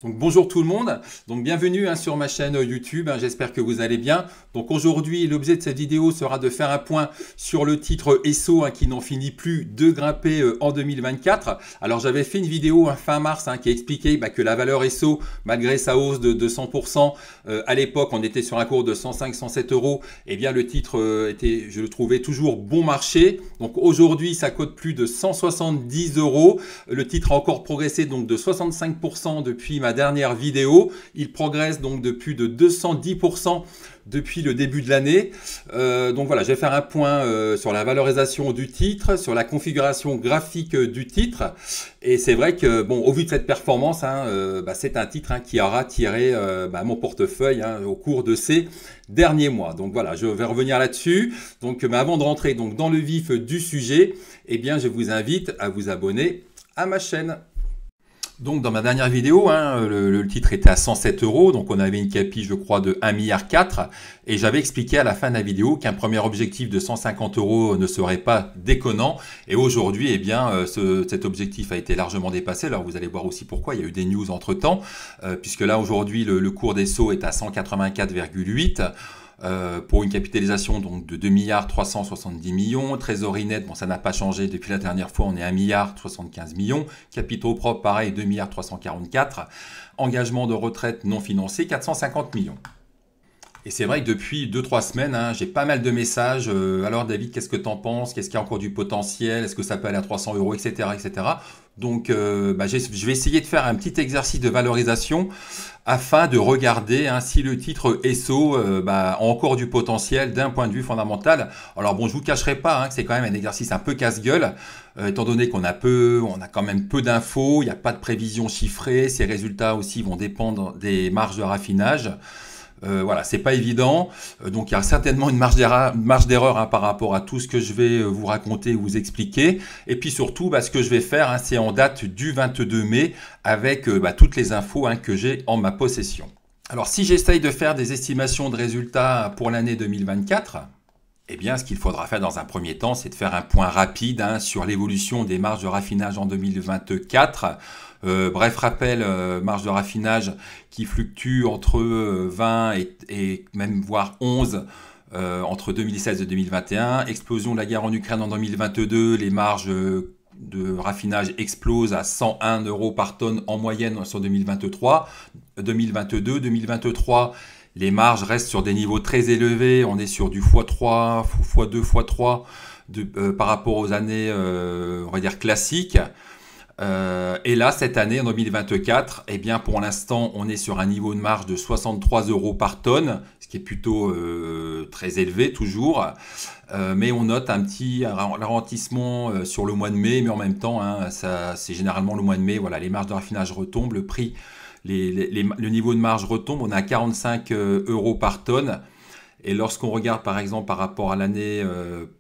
Donc bonjour tout le monde, donc bienvenue sur ma chaîne YouTube, j'espère que vous allez bien. Donc aujourd'hui l'objet de cette vidéo sera de faire un point sur le titre Esso qui n'en finit plus de grimper en 2024. Alors j'avais fait une vidéo fin mars qui expliquait que la valeur Esso, malgré sa hausse de 100%, à l'époque on était sur un cours de 105-107 euros, et bien le titre était, je le trouvais toujours bon marché. Donc aujourd'hui ça cote plus de 170 euros, le titre a encore progressé donc de 65% depuis ma dernière vidéo. Il progresse donc de plus de 210% depuis le début de l'année. Donc voilà, je vais faire un point sur la valorisation du titre, sur la configuration graphique du titre. Et c'est vrai que, bon, au vu de cette performance, c'est un titre qui aura tiré mon portefeuille au cours de ces derniers mois. Donc voilà, je vais revenir là-dessus. Donc, mais avant de rentrer donc dans le vif du sujet, eh bien, je vous invite à vous abonner à ma chaîne. Donc dans ma dernière vidéo, le titre était à 107 euros, donc on avait une capi je crois de 1,4 milliard, et j'avais expliqué à la fin de la vidéo qu'un premier objectif de 150 euros ne serait pas déconnant, et aujourd'hui eh bien cet objectif a été largement dépassé. Alors vous allez voir aussi pourquoi, il y a eu des news entre temps, puisque là aujourd'hui le cours d'Esso est à 184,8. Pour une capitalisation donc de 2 milliards 370 millions, trésorerie nette, bon ça n'a pas changé depuis la dernière fois, on est à 1 milliard 75 millions, capitaux propres pareil 2 milliards 344, engagement de retraite non financé 450 millions. Et c'est vrai que depuis 2-3 semaines, j'ai pas mal de messages. Alors David, qu'est-ce que tu en penses? Qu'est-ce qu'il y a encore du potentiel? Est-ce que ça peut aller à 300 euros, etc., etc. Donc, je vais essayer de faire un petit exercice de valorisation afin de regarder si le titre Esso a encore du potentiel d'un point de vue fondamental. Alors bon, je vous cacherai pas que c'est quand même un exercice un peu casse-gueule, étant donné qu'on a quand même peu d'infos, il n'y a pas de prévision chiffrée, ces résultats aussi vont dépendre des marges de raffinage. Voilà, c'est pas évident. Donc il y a certainement une marge d'erreur par rapport à tout ce que je vais vous raconter, vous expliquer. Et puis surtout, ce que je vais faire, c'est en date du 22 mai avec toutes les infos que j'ai en ma possession. Alors si j'essaye de faire des estimations de résultats pour l'année 2024, eh bien, ce qu'il faudra faire dans un premier temps, c'est de faire un point rapide sur l'évolution des marges de raffinage en 2024. Bref rappel, marge de raffinage qui fluctue entre 20 et même voire 11 entre 2016 et 2021. Explosion de la guerre en Ukraine en 2022, les marges de raffinage explosent à 101 euros par tonne en moyenne sur 2023. 2022, 2023, les marges restent sur des niveaux très élevés. On est sur du x3, x2, x3 par rapport aux années, on va dire, classiques. Et là, cette année, en 2024, eh bien, pour l'instant, on est sur un niveau de marge de 63 euros par tonne, ce qui est plutôt très élevé toujours. Mais on note un petit ralentissement sur le mois de mai, mais en même temps, c'est généralement le mois de mai, voilà, les marges de raffinage retombent, le prix, le niveau de marge retombe, on est à 45 euros par tonne. Et lorsqu'on regarde par exemple par rapport à l'année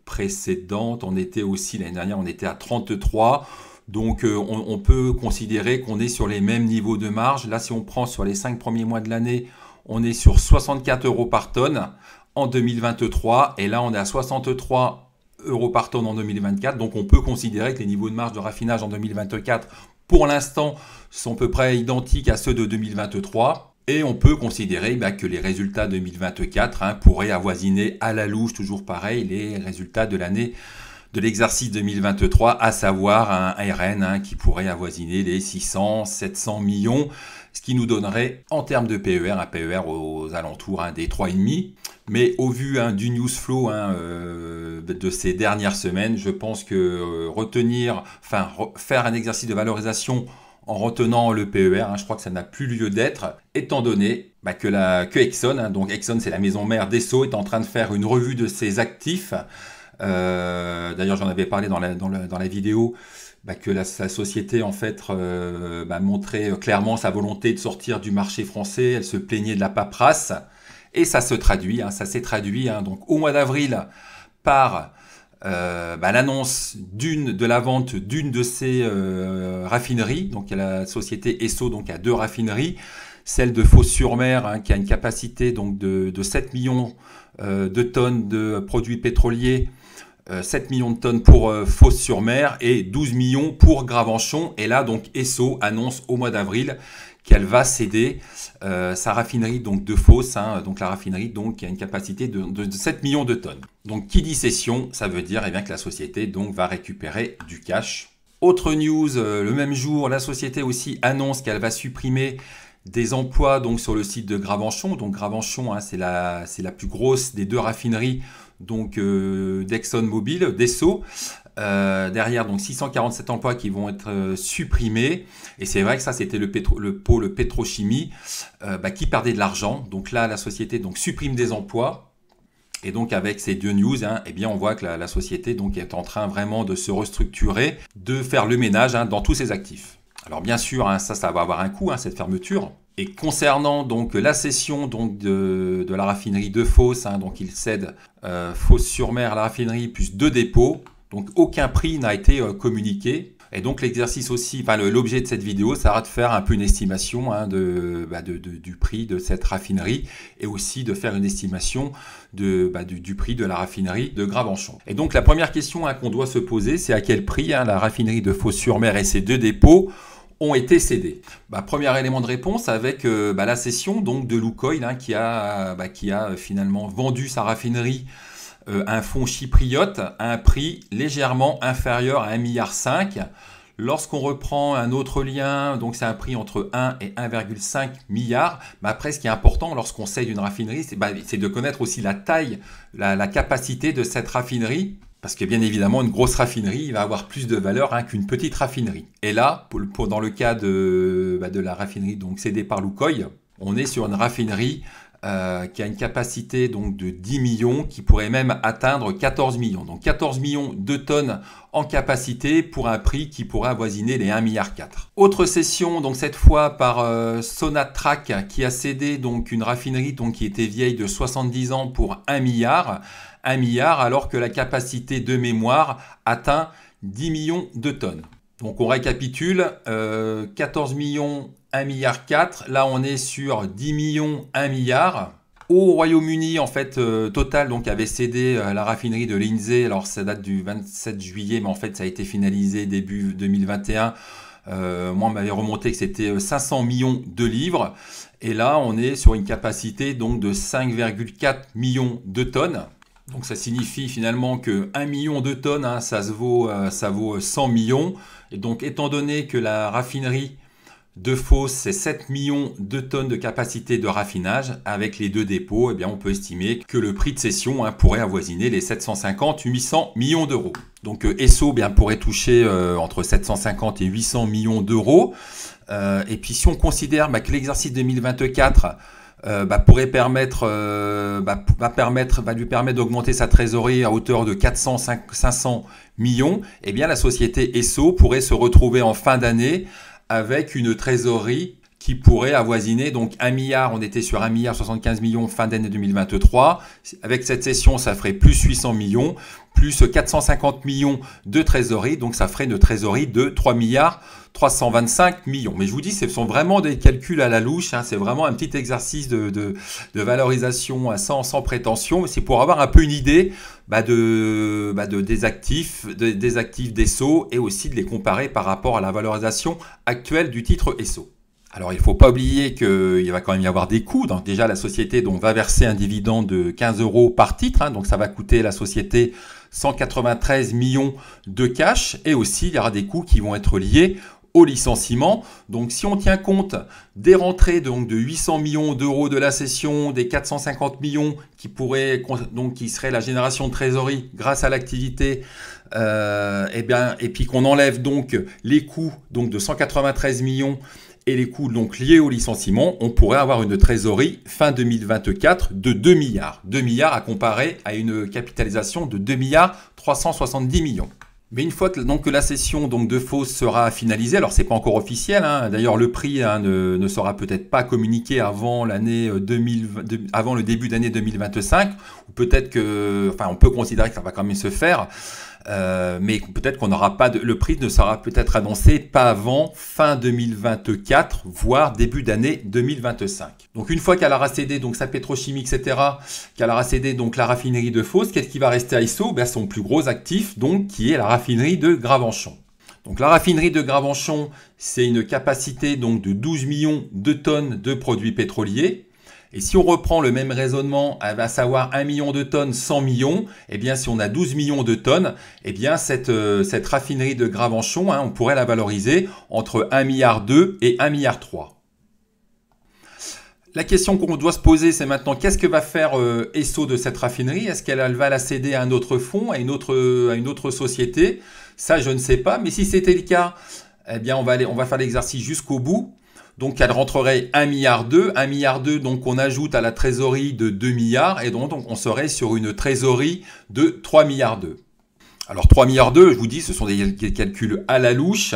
précédente, on était aussi, l'année dernière, on était à 33. Donc on peut considérer qu'on est sur les mêmes niveaux de marge. Là, si on prend sur les 5 premiers mois de l'année, on est sur 64 euros par tonne en 2023. Et là, on est à 63 euros par tonne en 2024. Donc on peut considérer que les niveaux de marge de raffinage en 2024, pour l'instant, sont à peu près identiques à ceux de 2023. Et on peut considérer que les résultats 2024 pourraient avoisiner à la louche, toujours pareil, les résultats de l'année de l'exercice 2023, à savoir un RN qui pourrait avoisiner les 600-700 millions, ce qui nous donnerait en termes de PER, un PER aux alentours des 3,5. Mais au vu du news flow de ces dernières semaines, je pense que faire un exercice de valorisation en retenant le PER, je crois que ça n'a plus lieu d'être, étant donné que Exxon, donc Exxon c'est la maison mère d'Esso, est en train de faire une revue de ses actifs. D'ailleurs j'en avais parlé dans la vidéo, que la société en fait montrait clairement sa volonté de sortir du marché français. Elle se plaignait de la paperasse, et ça s'est traduit donc au mois d'avril par l'annonce de la vente d'une de ces raffineries. Donc la société Esso donc a 2 raffineries, celle de Fos-sur-Mer qui a une capacité donc de 7 millions de tonnes de produits pétroliers, 7 millions de tonnes pour Fos-sur-Mer et 12 millions pour Gravenchon. Et là donc Esso annonce au mois d'avril qu'elle va céder sa raffinerie donc de Fos, hein, donc la raffinerie donc qui a une capacité de 7 millions de tonnes. Donc qui dit cession, ça veut dire bien que la société donc va récupérer du cash. Autre news, le même jour, la société aussi annonce qu'elle va supprimer des emplois donc sur le site de Gravenchon. Donc Gravenchon, hein, c'est la plus grosse des deux raffineries donc d'ExxonMobil, d'Esso. Derrière donc 647 emplois qui vont être supprimés, et c'est vrai que ça c'était le pôle pétrochimie qui perdait de l'argent. Donc là la société donc supprime des emplois, et donc avec ces deux news, hein, eh bien on voit que la société donc est en train vraiment de se restructurer, de faire le ménage dans tous ses actifs. Alors bien sûr, hein, ça va avoir un coût, hein, cette fermeture. Et concernant donc la cession donc de la raffinerie de Fos, hein, donc il cède Fos-sur-Mer à la raffinerie plus 2 dépôts. Donc aucun prix n'a été communiqué. Et donc l'exercice aussi, l'objet de cette vidéo, ça sera de faire un peu une estimation du prix de cette raffinerie, et aussi de faire une estimation du prix de la raffinerie de Gravenchon. Et donc la première question qu'on doit se poser, c'est à quel prix la raffinerie de Fos-sur-Mer et ses 2 dépôts ont été cédés. Premier élément de réponse avec la cession donc de Lukoil, hein, qui a finalement vendu sa raffinerie un fonds chypriote à un prix légèrement inférieur à 1,5 milliard. Lorsqu'on reprend un autre lien, donc c'est un prix entre 1 et 1,5 milliard. Après, ce qui est important lorsqu'on cède une raffinerie, c'est de connaître aussi la taille, la capacité de cette raffinerie. Parce que bien évidemment, une grosse raffinerie va avoir plus de valeur qu'une petite raffinerie. Et là, dans le cas de la raffinerie donc cédée par Lukoil, on est sur une raffinerie qui a une capacité donc de 10 millions, qui pourrait même atteindre 14 millions. Donc 14 millions de tonnes en capacité pour un prix qui pourrait avoisiner les 1,4 milliard. Autre cession, donc cette fois par Sonatrach, qui a cédé donc une raffinerie donc qui était vieille de 70 ans pour 1 milliard. 1 milliard alors que la capacité de mémoire atteint 10 millions de tonnes. Donc on récapitule, 14 millions, 1,4 milliard. Là on est sur 10 millions, 1 milliard. Au Royaume-Uni, en fait, Total donc, avait cédé la raffinerie de Lindsey. Alors ça date du 27 juillet, mais en fait ça a été finalisé début 2021. Moi on m'avait remonté que c'était 500 millions de livres. Et là on est sur une capacité donc, de 5,4 millions de tonnes. Donc ça signifie finalement que 1 million de tonnes, hein, ça vaut 100 millions. Et donc étant donné que la raffinerie de Fos, c'est 7 millions de tonnes de capacité de raffinage, avec les 2 dépôts, eh bien, on peut estimer que le prix de cession pourrait avoisiner les 750-800 millions d'euros. Donc Esso pourrait toucher entre 750 et 800 millions d'euros. Et puis si on considère que l'exercice 2024 va lui permettre d'augmenter sa trésorerie à hauteur de 400-500 millions, eh bien la société Esso pourrait se retrouver en fin d'année avec une trésorerie qui pourrait avoisiner donc 1 milliard. On était sur 1 milliard 75 millions fin d'année 2023. Avec cette cession, ça ferait plus 800 millions, plus 450 millions de trésorerie. Donc ça ferait une trésorerie de 3 milliards 325 millions. Mais je vous dis, ce sont vraiment des calculs à la louche. C'est vraiment un petit exercice de valorisation sans prétention. C'est pour avoir un peu une idée des actifs d'Esso, et aussi de les comparer par rapport à la valorisation actuelle du titre Esso. Alors, il ne faut pas oublier qu'il va quand même y avoir des coûts. Donc, déjà, la société va verser un dividende de 15 € par titre. Donc, ça va coûter la société 193 millions de cash. Et aussi, il y aura des coûts qui vont être liés au licenciement. Donc, si on tient compte des rentrées donc, de 800 millions d'euros de la cession, des 450 millions qui serait la génération de trésorerie grâce à l'activité, et puis qu'on enlève donc les coûts donc, de 193 millions et les coûts donc liés au licenciement, on pourrait avoir une trésorerie fin 2024 de 2 milliards. 2 milliards à comparer à une capitalisation de 2 milliards 370 millions. Mais une fois que la cession de Fos sera finalisée, alors c'est pas encore officiel, d'ailleurs le prix ne sera peut-être pas communiqué avant avant le début d'année 2025, ou peut-être on peut considérer que ça va quand même se faire. Mais peut-être qu'on n'aura pas le prix ne sera peut-être annoncé pas avant fin 2024, voire début d'année 2025. Donc une fois qu'elle aura cédé donc sa pétrochimie, etc., qu'elle aura cédé donc la raffinerie de Fos, qu'est-ce qui va rester à Esso? Son plus gros actif, donc qui est la raffinerie de Gravenchon. Donc la raffinerie de Gravenchon, c'est une capacité donc de 12 millions de tonnes de produits pétroliers. Et si on reprend le même raisonnement, à savoir 1 million de tonnes, 100 millions, eh bien si on a 12 millions de tonnes, eh bien cette raffinerie de Gravenchon, on pourrait la valoriser entre 1,2 milliard et 1,3 milliard. La question qu'on doit se poser, c'est maintenant, qu'est-ce que va faire Esso de cette raffinerie? Est-ce qu'elle va la céder à un autre fonds, à une autre société? Ça, je ne sais pas. Mais si c'était le cas, eh bien, on va faire l'exercice jusqu'au bout. Donc, elle rentrerait 1,2 milliard. 1,2 milliard, donc on ajoute à la trésorerie de 2 milliards. Et donc, on serait sur une trésorerie de 3,2 milliards. Alors 3,2 milliards, je vous dis, ce sont des calculs à la louche.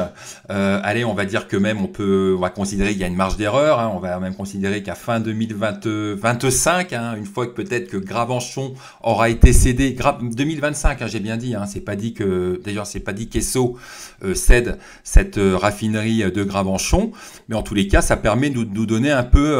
Allez, on va dire que même on va considérer qu'il y a une marge d'erreur. On va même considérer qu'à fin 2025, une fois que peut-être que Gravenchon aura été cédé, 2025, j'ai bien dit. C'est pas dit que, d'ailleurs, c'est pas dit qu'Esso cède cette raffinerie de Gravenchon, mais en tous les cas, ça permet de nous donner un peu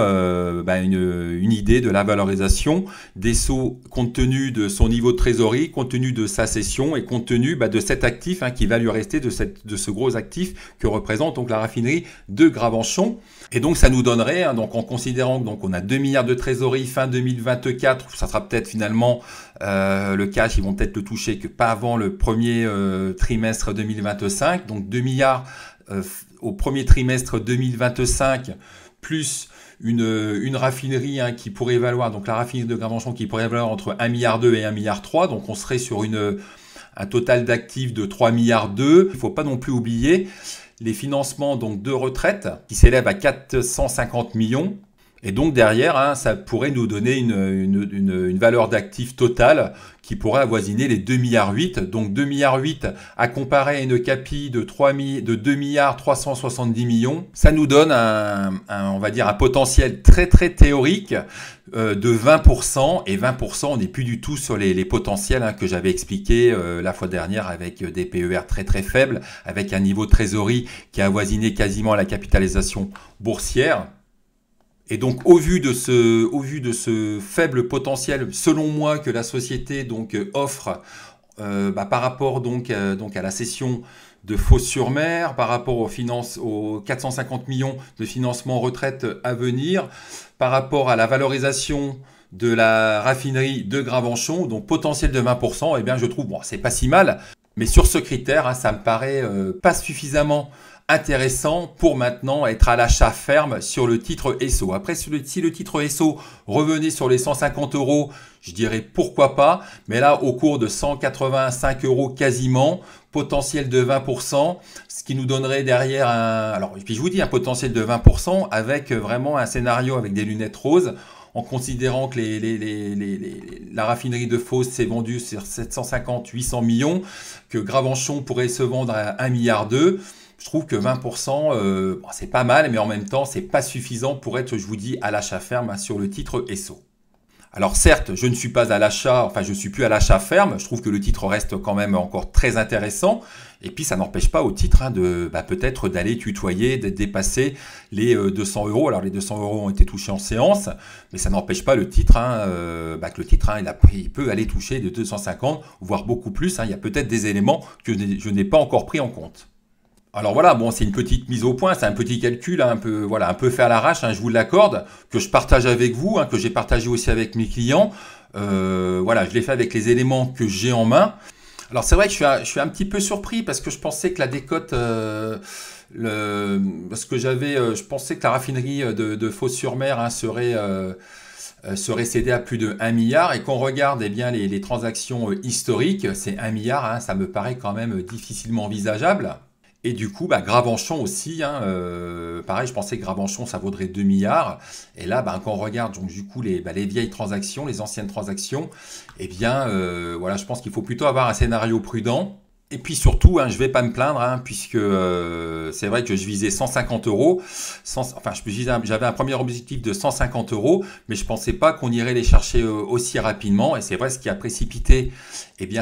une idée de la valorisation d'Esso compte tenu de son niveau de trésorerie, compte tenu de sa cession et compte tenu de cet actif qui va lui rester, de ce gros actif que représente donc la raffinerie de Gravenchon. Et donc ça nous donnerait, donc en considérant qu'on a 2 milliards de trésorerie fin 2024, ça sera peut-être finalement le cash, ils vont peut-être le toucher que pas avant le premier trimestre 2025, donc 2 milliards au premier trimestre 2025, plus une raffinerie qui pourrait valoir, donc la raffinerie de Gravenchon qui pourrait valoir entre 1,2 milliard et 1,3 milliard, donc on serait sur un total d'actifs de 3,2 milliards. Il ne faut pas non plus oublier les financements donc, de retraite qui s'élèvent à 450 millions. Et donc derrière, ça pourrait nous donner une valeur d'actifs totale qui pourrait avoisiner les 2,8 milliards. Donc 2,8 milliards à comparer à une capi de 2 milliards 370 millions. Ça nous donne on va dire un potentiel très très théorique de 20%. Et 20%, on n'est plus du tout sur les potentiels que j'avais expliqué la fois dernière avec des PER très très faibles, avec un niveau de trésorerie qui a avoisiné quasiment la capitalisation boursière. Et donc, au vu de ce faible potentiel, selon moi, que la société offre par rapport à la cession de Fos-sur-Mer, par rapport aux 450 millions de financement retraite à venir, par rapport à la valorisation de la raffinerie de Gravenchon, donc potentiel de 20%, eh bien, je trouve, c'est pas si mal, mais sur ce critère, ça me paraît pas suffisamment intéressant pour maintenant être à l'achat ferme sur le titre Esso. Après, si le titre Esso revenait sur les 150 €, je dirais pourquoi pas. Mais là, au cours de 185 € quasiment, potentiel de 20%, ce qui nous donnerait derrière alors, puis je vous dis un potentiel de 20% avec vraiment un scénario avec des lunettes roses, en considérant que la raffinerie de Fos s'est vendue sur 750-800 millions, que Gravenchon pourrait se vendre à 1,2 milliard. Je trouve que 20%, c'est pas mal, mais en même temps, c'est pas suffisant pour être, je vous dis, à l'achat ferme sur le titre Esso. Alors certes, je ne suis pas à l'achat, je suis plus à l'achat ferme. Je trouve que le titre reste quand même encore très intéressant. Et puis, ça n'empêche pas au titre peut-être d'aller tutoyer, d'être dépassé les 200 €. Alors, les 200 € ont été touchés en séance, mais ça n'empêche pas le titre, que le titre, il peut aller toucher de 250, voire beaucoup plus. Il y a peut-être des éléments que je n'ai pas encore pris en compte. Alors voilà, c'est une petite mise au point, c'est un petit calcul, un peu fait à l'arrache, je vous l'accorde, que je partage avec vous, que j'ai partagé aussi avec mes clients. Je l'ai fait avec les éléments que j'ai en main. Alors c'est vrai que je suis un petit peu surpris parce que je pensais que la décote, je pensais que la raffinerie de Fos-sur-Mer serait cédée à plus de 1 milliard. Et qu'on regarde les transactions historiques, c'est 1 milliard, ça me paraît quand même difficilement envisageable. Et du coup, Gravenchon aussi, pareil, je pensais que Gravenchon, ça vaudrait 2 milliards. Et là, quand on regarde donc, du coup les vieilles transactions, les anciennes transactions, je pense qu'il faut plutôt avoir un scénario prudent. Et puis surtout, je ne vais pas me plaindre, puisque c'est vrai que je visais 150 €. J'avais un premier objectif de 150 €, mais je ne pensais pas qu'on irait les chercher aussi rapidement. Et c'est vrai, ce qui a précipité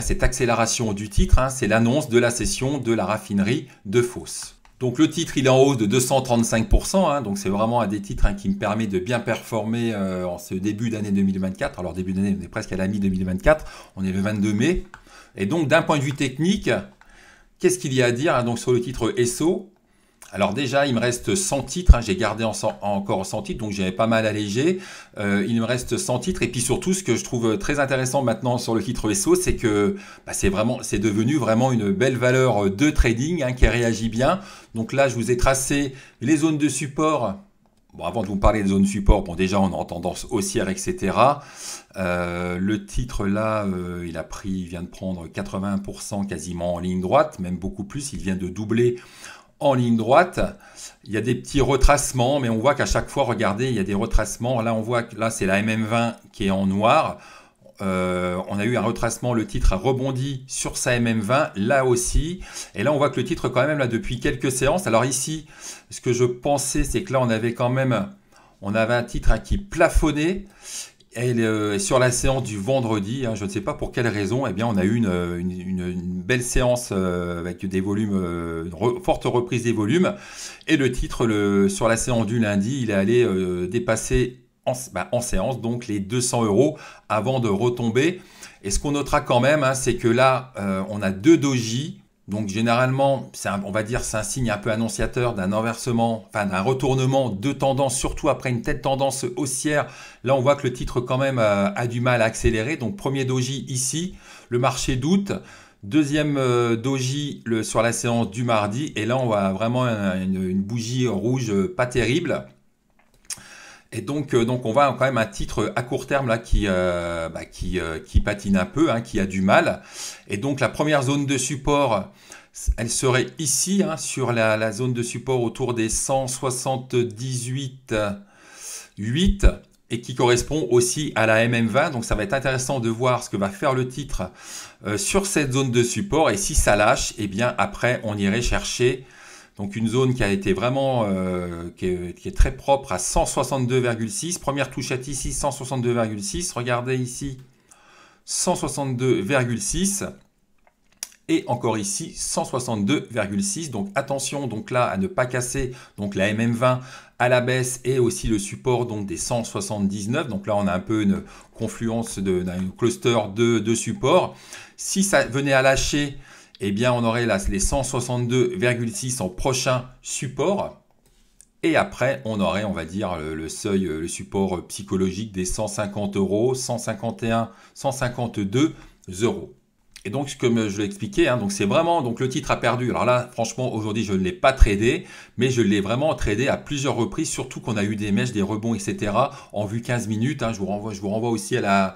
cette accélération du titre, c'est l'annonce de la cession de la raffinerie de Fos. Donc le titre, il est en hausse de 235%, donc c'est vraiment un des titres qui me permet de bien performer en ce début d'année 2024. Alors début d'année, on est presque à la mi-2024, on est le 22 mai. Et donc, d'un point de vue technique, Qu'est-ce qu'il y a à dire hein, donc sur le titre Esso? Alors déjà, il me reste 100 titres, hein, j'ai gardé encore 100 titres, donc j'avais pas mal allégé. Il me reste 100 titres, et puis surtout, ce que je trouve très intéressant maintenant sur le titre Esso, c'est que bah, c'est devenu vraiment une belle valeur de trading hein, qui réagit bien. Donc là, je vous ai tracé les zones de support. Bon, avant de vous parler des zones support, bon déjà on est en tendance haussière, etc. Le titre là, il vient de prendre 80% quasiment en ligne droite, même beaucoup plus, il vient de doubler en ligne droite. Il y a des petits retracements, mais on voit qu'à chaque fois, regardez, il y a des retracements. Là, on voit que là, c'est la MM20 qui est en noir. On a eu un retracement, le titre a rebondi sur sa MM20, là aussi. Et là, on voit que le titre, quand même, là, depuis quelques séances. Alors ici, ce que je pensais, c'est que là, on avait un titre hein, qui plafonnait. Et sur la séance du vendredi, hein, je ne sais pas pour quelle raison, eh bien, on a eu une belle séance avec des volumes, forte reprise des volumes. Et le titre, sur la séance du lundi, il est allé dépasser en séance donc les 200 € avant de retomber. Et ce qu'on notera quand même, hein, c'est que là, on a deux dojis. Donc généralement, on va dire c'est un signe un peu annonciateur d'un inversement, enfin d'un retournement de tendance, surtout après une telle tendance haussière. Là, on voit que le titre quand même a du mal à accélérer. Donc premier doji ici, le marché doute. Deuxième doji sur la séance du mardi. Et là, on voit vraiment une bougie rouge pas terrible. Et donc on voit quand même un titre à court terme là qui patine un peu, hein, qui a du mal. Et donc la première zone de support, elle serait ici, hein, sur la zone de support autour des 178,8 et qui correspond aussi à la MM20. Donc ça va être intéressant de voir ce que va faire le titre sur cette zone de support. Et si ça lâche, eh bien après on irait chercher donc une zone qui a été vraiment qui est très propre à 162,6. Première touchette ici, 162,6. Regardez ici, 162,6. Et encore ici, 162,6. Donc attention donc là à ne pas casser donc la MM20 à la baisse et aussi le support donc des 179. Donc là, on a un peu une confluence d'un cluster de support. Si ça venait à lâcher, eh bien, on aurait là les 162,6 en prochain support. Et après, on aurait, on va dire, le seuil, le support psychologique des 150 €, 151, 152 €. Et donc, comme je l'ai expliqué, hein, donc c'est vraiment, donc le titre a perdu. Alors là, franchement, aujourd'hui, je ne l'ai pas tradé, mais je l'ai vraiment tradé à plusieurs reprises, surtout qu'on a eu des mèches, des rebonds, etc. en vue 15 minutes. Hein, je vous renvoie aussi à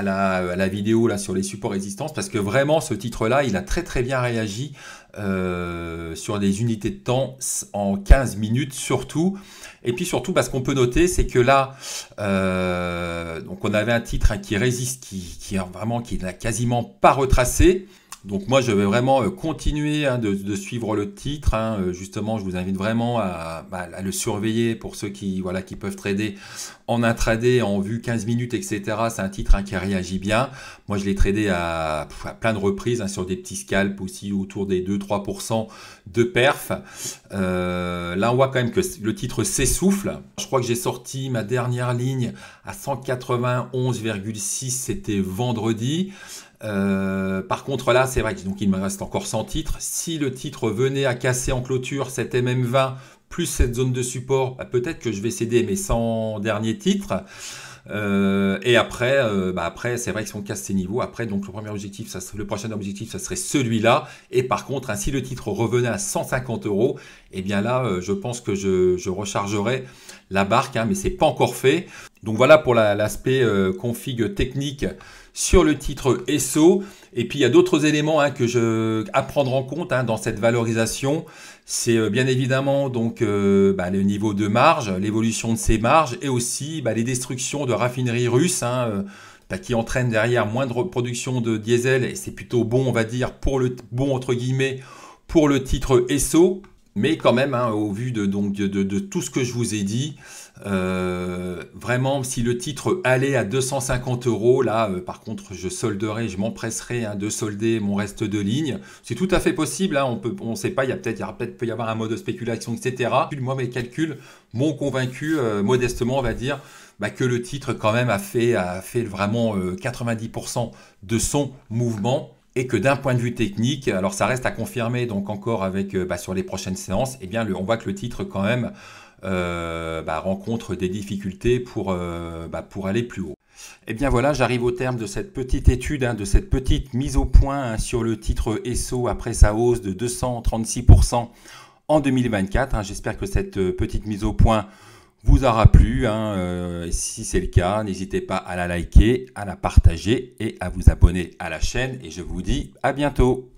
la vidéo là sur les supports résistance, parce que vraiment ce titre là il a très bien réagi sur des unités de temps en 15 minutes surtout. Et puis surtout parce qu'on peut noter, c'est que là donc on avait un titre hein, qui résiste, qui n'a quasiment pas retracé. Donc moi je vais vraiment continuer hein, de suivre le titre, hein. Justement je vous invite vraiment à le surveiller pour ceux qui peuvent trader en intraday en vue 15 minutes, etc. C'est un titre hein, qui réagit bien. Moi je l'ai tradé à plein de reprises hein, sur des petits scalps aussi autour des 2-3% de perf. Là on voit quand même que le titre s'essouffle. Je crois que j'ai sorti ma dernière ligne à 191,6, c'était vendredi. Par contre là c'est vrai que donc il me reste encore 100 titres. Si le titre venait à casser en clôture cette MM20 plus cette zone de support, peut-être que je vais céder mes 100 derniers titres. Et après, c'est vrai que si on casse ces niveaux, après donc le prochain objectif ça serait celui-là. Et par contre hein, si le titre revenait à 150 €, et bien là je pense que je rechargerai la barque, hein, mais c'est pas encore fait. Donc voilà pour l'aspect config technique sur le titre Esso. Et puis il y a d'autres éléments hein, à prendre en compte hein, dans cette valorisation. C'est bien évidemment donc le niveau de marge, l'évolution de ces marges, et aussi les destructions de raffineries russes hein, qui entraînent derrière moins de production de diesel. Et c'est plutôt bon, on va dire, entre guillemets, pour le titre Esso. Mais quand même, hein, au vu de tout ce que je vous ai dit, vraiment, si le titre allait à 250 €, là, par contre, je m'empresserai hein, de solder mon reste de ligne. C'est tout à fait possible, hein, on ne sait pas, peut y avoir un mode de spéculation, etc. Moi, mes calculs m'ont convaincu, modestement, on va dire, que le titre, quand même, a fait vraiment 90% de son mouvement. et que d'un point de vue technique, alors ça reste à confirmer donc encore avec sur les prochaines séances, eh bien on voit que le titre quand même rencontre des difficultés pour aller plus haut. Et bien voilà, j'arrive au terme de cette petite étude, de cette petite mise au point sur le titre Esso après sa hausse de 236% en 2024. J'espère que cette petite mise au point vous aura plu. Si c'est le cas, n'hésitez pas à la liker, à la partager et à vous abonner à la chaîne. Et je vous dis à bientôt.